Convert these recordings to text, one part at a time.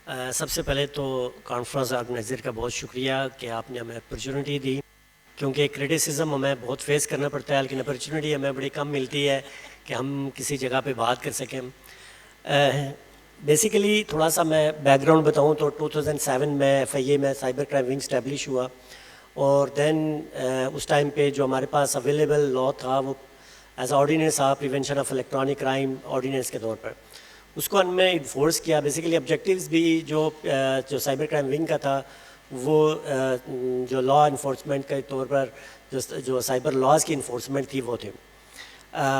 سب سے پہلے تو کانفرنس آرگنائزر کا بہت شکریہ کہ آپ نے ہمیں اپرچونٹی دی، کیونکہ کرٹیسزم ہمیں بہت فیس کرنا پڑتا ہے، لیکن اپرچونٹی ہمیں بڑی کم ملتی ہے کہ ہم کسی جگہ پہ بات کر سکیں۔ بیسیکلی تھوڑا سا میں بیک گراؤنڈ بتاؤں تو 2007 میں FIA میں سائبر کرائم ونگ اسٹیبلش ہوا، اور دین اس ٹائم پہ جو ہمارے پاس اویلیبل لا تھا وہ ایز آرڈیننس تھا prevention of electronic crime ordinance کے طور پر، اس کو ہم نے انفورس کیا۔ بیسیکلی آبجیکٹیوز بھی جو سائبر کرائم ونگ کا تھا وہ جو لا انفورسمنٹ کے طور پر جو سائبر لاز کی انفورسمنٹ تھی وہ تھے۔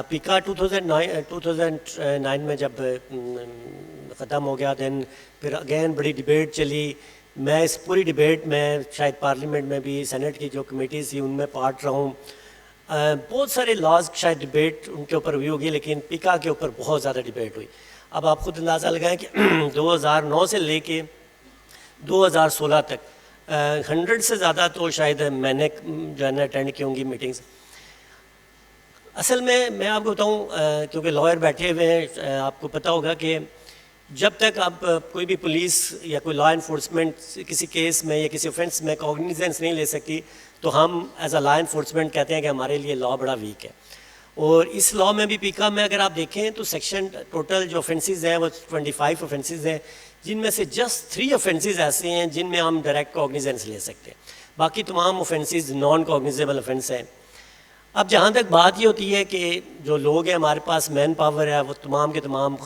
پیکا 2009 میں جب ختم ہو گیا، دین پھر اگین بڑی ڈیبیٹ چلی۔ میں اس پوری ڈیبیٹ میں شاید پارلیمنٹ میں بھی سینٹ کی جو کمیٹیز تھی ان میں پارٹ رہا ہوں۔ بہت سارے لاز شاید ڈیبیٹ ان کے اوپر ہوئی ہوگی، لیکن پیکا کے اوپر بہت زیادہ ڈیبیٹ ہوئی۔ اب آپ خود اندازہ لگائیں کہ 2009 سے لے کے 2016 تک 100 سے زیادہ تو شاید میں نے جو ہے نا اٹینڈ کی ہوں گی میٹنگز۔ اصل میں آپ کو بتاؤں، کیونکہ لائر بیٹھے ہوئے ہیں، آپ کو پتہ ہوگا کہ جب تک آپ کوئی بھی پولیس یا کوئی لا انفورسمنٹ کسی کیس میں یا کسی اوفینس میں کوگنیزنس نہیں لے سکتی تو ہم ایز اے لا انفورسمنٹ کہتے ہیں کہ ہمارے لیے لا بڑا ویک ہے۔ اور اس لا میں بھی پیکا میں اگر آپ دیکھیں تو سیکشن ٹوٹل جو اوفینسز ہیں وہ 25 اوفینسز ہیں، جن میں سے جسٹ 3 اوفینسز ایسے ہیں جن میں ہم ڈائریکٹ کوگنیزنس لے سکتے ہیں، باقی تمام اوفینسز نان کوگنیزیبل اوفینس ہیں۔ اب جہاں تک بات یہ ہوتی ہے کہ جو لوگ ہیں ہمارے پاس مین پاور ہے وہ تمام کے تمام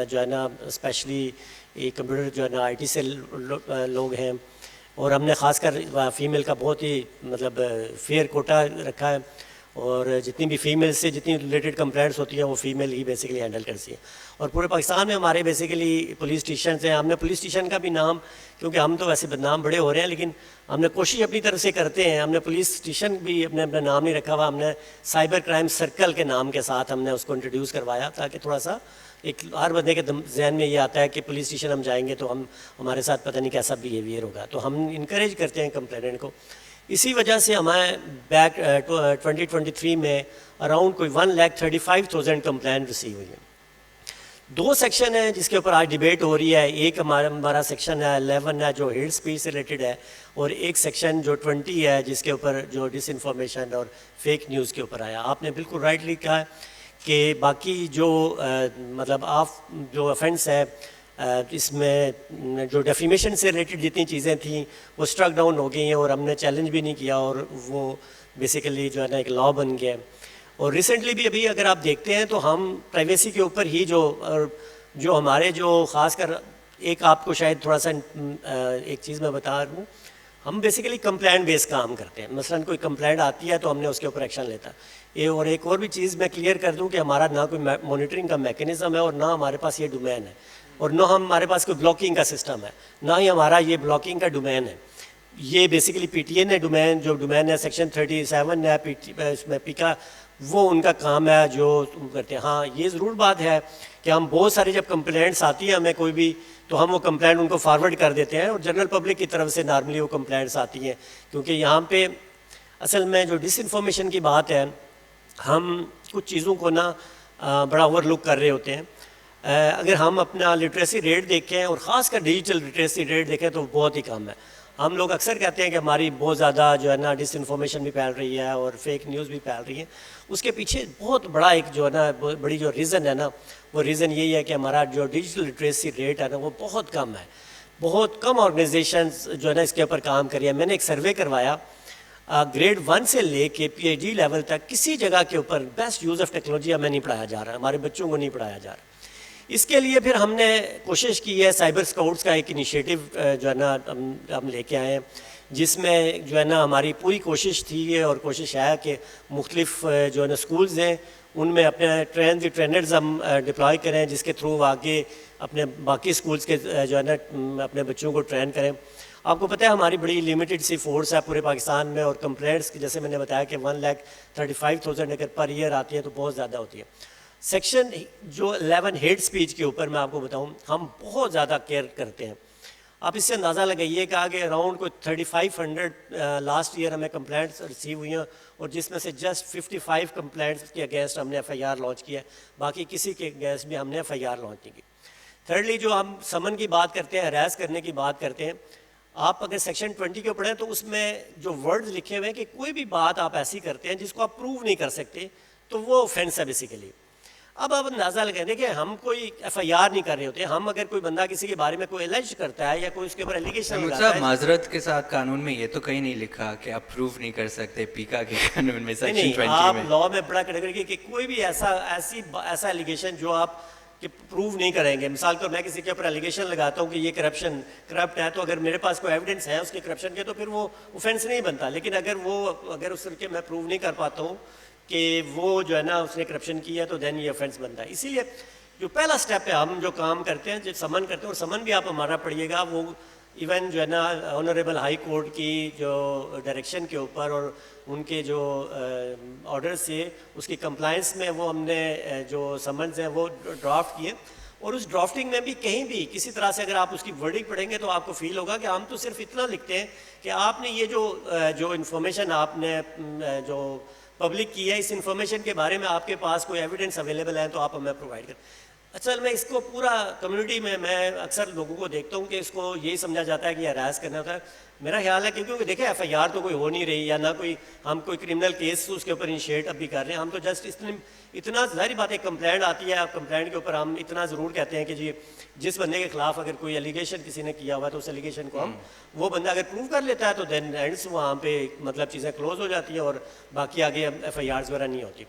جو ہے نا اسپیشلی کمپیوٹر جو ہے نا IT سے لوگ ہیں، اور ہم نے خاص کر فیمیل کا بہت ہی مطلب فیئر کوٹا رکھا ہے، اور جتنی بھی فیمیل سے جتنی ریلیٹڈ کمپلینٹس ہوتی ہیں وہ فیمیل ہی بیسیکلی ہینڈل کرتی ہیں۔ اور پورے پاکستان میں ہمارے بیسیکلی پولیس اسٹیشنز ہیں۔ ہم نے پولیس اسٹیشن کا بھی نام، کیونکہ ہم تو ویسے بدنام بڑے ہو رہے ہیں، لیکن ہم نے کوشش اپنی طرف سے کرتے ہیں۔ ہم نے پولیس اسٹیشن بھی اپنا نام نہیں رکھا ہوا، ہم نے سائبر کرائم سرکل کے نام کے ساتھ ہم نے اس کو انٹروڈیوس کروایا، تاکہ تھوڑا سا ایک ہر بندے کے ذہن میں یہ آتا ہے کہ پولیس اسٹیشن ہم جائیں گے تو ہمارے ساتھ پتہ نہیں کیسا بیہیویئر ہوگا، تو ہم انکریج کرتے ہیں کمپلیننٹ کو۔ اسی وجہ سے ہمیں بیک 2023 میں اراؤنڈ کوئی 1,35,000 کمپلین ریسیو ہوئی ہیں۔ 2 سیکشن ہیں جس کے اوپر آج ڈیبیٹ ہو رہی ہے، ایک ہمارا سیکشن ہے 11 ہے جو ہیٹ اسپیچ سے ریلیٹڈ ہے، اور ایک سیکشن جو 20 ہے جس کے اوپر جو ڈس انفارمیشن اور فیک نیوز کے اوپر آیا۔ آپ نے بالکل رائٹلی کہا ہے کہ باقی جو مطلب جو افینس ہے اس میں جو ڈیفیمیشن سے ریلیٹڈ جتنی چیزیں تھیں وہ اسٹرک ڈاؤن ہو گئی ہیں، اور ہم نے چیلنج بھی نہیں کیا، اور وہ بیسیکلی جو ہے نا ایک لا بن گیا ہے۔ اور ریسنٹلی بھی ابھی اگر آپ دیکھتے ہیں تو ہم پرائیویسی کے اوپر ہی جو ہمارے جو خاص کر ایک آپ کو شاید تھوڑا سا ایک چیز میں بتا رہا ہوں، ہم بیسیکلی کمپلینٹ بیس کام کرتے ہیں۔ مثلاً کوئی کمپلینٹ آتی ہے تو ہم نے اس کے اوپر ایکشن لیتا ہے۔ اور ایک اور بھی چیز میں کلیئر کر دوں کہ ہمارا نہ کوئی مانیٹرنگ کا میکینزم ہے، اور نہ ہمارے پاس یہ ڈومین ہے، اور نہ ہمارے پاس کوئی بلاکنگ کا سسٹم ہے، نہ ہی ہمارا یہ بلاکنگ کا ڈومین ہے۔ یہ بیسیکلی PTN ہے جو ڈومین ہے، سیکشن 37 ہے اس میں پیکا، وہ ان کا کام ہے جو کرتے ہیں۔ ہاں یہ ضرور بات ہے کہ ہم بہت سارے جب کمپلینٹس آتی ہیں ہمیں کوئی بھی، تو ہم وہ کمپلینٹ ان کو فارورڈ کر دیتے ہیں، اور جنرل پبلک کی طرف سے نارملی وہ کمپلینٹس آتی ہیں، کیونکہ یہاں پہ اصل میں جو ڈس انفارمیشن کی بات ہے، ہم کچھ چیزوں کو نا بڑا اوور لک کر رہے ہوتے ہیں۔ اگر ہم اپنا لٹریسی ریٹ دیکھیں، اور خاص کر ڈیجیٹل لٹریسی ریٹ دیکھیں، تو بہت ہی کم ہے۔ ہم لوگ اکثر کہتے ہیں کہ ہماری بہت زیادہ جو ہے نا ڈس انفارمیشن بھی پھیل رہی ہے اور فیک نیوز بھی پھیل رہی ہے۔ اس کے پیچھے بہت بڑا ایک جو ہے نا بڑی جو ریزن ہے نا، وہ ریزن یہی ہے کہ ہمارا جو ڈیجیٹل لٹریسی ریٹ ہے نا وہ بہت کم ہے۔ بہت کم آرگنائزیشنز جو ہے نا اس کے اوپر کام کری ہے۔ میں نے ایک سروے کروایا، گریڈ 1 سے لے کے PhD لیول تک کسی جگہ کے اوپر بیسٹ یوز آف ٹیکنالوجی ہمیں نہیں پڑھایا جا رہا، ہمارے بچوں کو نہیں پڑھایا جا رہا۔ اس کے لیے پھر ہم نے کوشش کی ہے، سائبر اسکاؤٹس کا ایک انیشیٹو جو ہے نا ہم لے کے آئے ہیں، جس میں جو ہے نا ہماری پوری کوشش تھی ہے، اور کوشش ہے کہ مختلف جو ہے نا اسکولز ہیں ان میں اپنے ٹرینرز ہم ڈپلوائے کریں، جس کے تھرو آگے اپنے باقی اسکولز کے جو ہے نا اپنے بچوں کو ٹرین کریں۔ آپ کو پتہ ہے ہماری بڑی لیمیٹڈ سی فورس ہے پورے پاکستان میں، اور کمپلینٹس جیسے میں نے بتایا کہ 1,35,000 اگر پر ایئر آتی ہیں تو بہت زیادہ ہوتی ہے۔ سیکشن جو 11 ہیٹ اسپیچ کے اوپر میں آپ کو بتاؤں، ہم بہت زیادہ کیئر کرتے ہیں۔ آپ اس سے اندازہ لگائیے کہ آگے اراؤنڈ کوئی 3500 لاسٹ ایئر ہمیں کمپلینٹس ریسیو ہوئی ہیں، اور جس میں سے جسٹ 55 کمپلینٹس کے اگینسٹ ہم نے FIR لانچ کیا ہے، باقی کسی کے اگینسٹ بھی ہم نے FIR لانچ نہیں کی۔ تھرڈلی جو ہم سمن کی بات کرتے ہیں، ہراس کرنے کی بات کرتے ہیں، آپ اگر سیکشن 20 کو پڑھیں تو اس میں جو ورڈز لکھے ہوئے ہیں کہ کوئی بھی بات آپ ایسی کرتے ہیں جس کو آپ پروو نہیں کر سکتے تو وہ آفینس ہے بیسیکلی. اب آپ اندازہ لگائیں دیکھیں ہم کوئی ایف آئی آر نہیں کر رہے ہوتے، ہم اگر کوئی بندہ کسی کے بارے میں کوئی الج کرتا ہے یا کوئی اس کے اوپر ایلیگیشن لگاتا ہے. معذرت کے ساتھ قانون میں یہ تو کہیں نہیں لکھا کہ آپ پروف نہیں کر سکتے، پیکا کے قانون میں سیکشن 20 میں آپ لا میں بڑا کیٹیگری کہ کوئی بھی ایسا ایلیگیشن جو آپ کہ پروو نہیں کریں گے. مثال طور میں کسی کے اوپر ایلیگیشن لگاتا ہوں کہ یہ کرپٹ ہے، تو اگر میرے پاس کوئی ایویڈنس ہے اس کے کرپشن کے تو پھر وہ اوفینس نہیں بنتا. لیکن اگر اس کے میں پروو نہیں کر پاتا ہوں کہ وہ جو ہے نا اس نے کرپشن کی ہے تو دین یہ آفینس بنتا ہے. اسی لیے جو پہلا سٹیپ ہے ہم جو کام کرتے ہیں جو سمن کرتے ہیں، اور سمن بھی آپ ہمارا پڑھیے گا، وہ ایون جو ہے نا آنریبل ہائی کورٹ کی جو ڈائریکشن کے اوپر اور ان کے جو آرڈر سے اس کی کمپلائنس میں وہ ہم نے جو سمنز ہیں وہ ڈرافٹ کیے. اور اس ڈرافٹنگ میں بھی کہیں بھی کسی طرح سے اگر آپ اس کی ورڈنگ پڑھیں گے تو آپ کو فیل ہوگا کہ ہم تو صرف اتنا لکھتے ہیں کہ آپ نے یہ جو انفارمیشن آپ نے جو پبلک کی ہے، اس انفارمیشن کے بارے میں آپ کے پاس کوئی ایویڈنس اویلیبل ہے تو آپ ہمیں پرووائڈ کریں. اصل میں اس کو پورا کمیونٹی میں اکثر لوگوں کو دیکھتا ہوں کہ اس کو یہی سمجھا جاتا ہے کہ یہ ہراس کرنا ہوتا ہے. میرا خیال ہے کیونکہ دیکھیں ایف آئی آر تو کوئی ہو نہیں رہی یا نہ کوئی ہم کوئی کرمنل کیس اس کے اوپر انیشیٹ اب بھی کر رہے ہیں. ہم تو جسٹ اتنا ظاہری بات ہے کمپلینٹ آتی ہے، کمپلینٹ کے اوپر ہم اتنا ضرور کہتے ہیں کہ جی جس بندے کے خلاف اگر کوئی ایلیگیشن کسی نے کیا ہوا ہے تو اس ایلیگیشن کو ہم وہ بندہ اگر پروو کر لیتا ہے تو دین اینڈس وہاں پہ مطلب چیزیں کلوز ہو جاتی ہیں اور باقی آگے ایف آئی آرز وغیرہ نہیں ہوتی.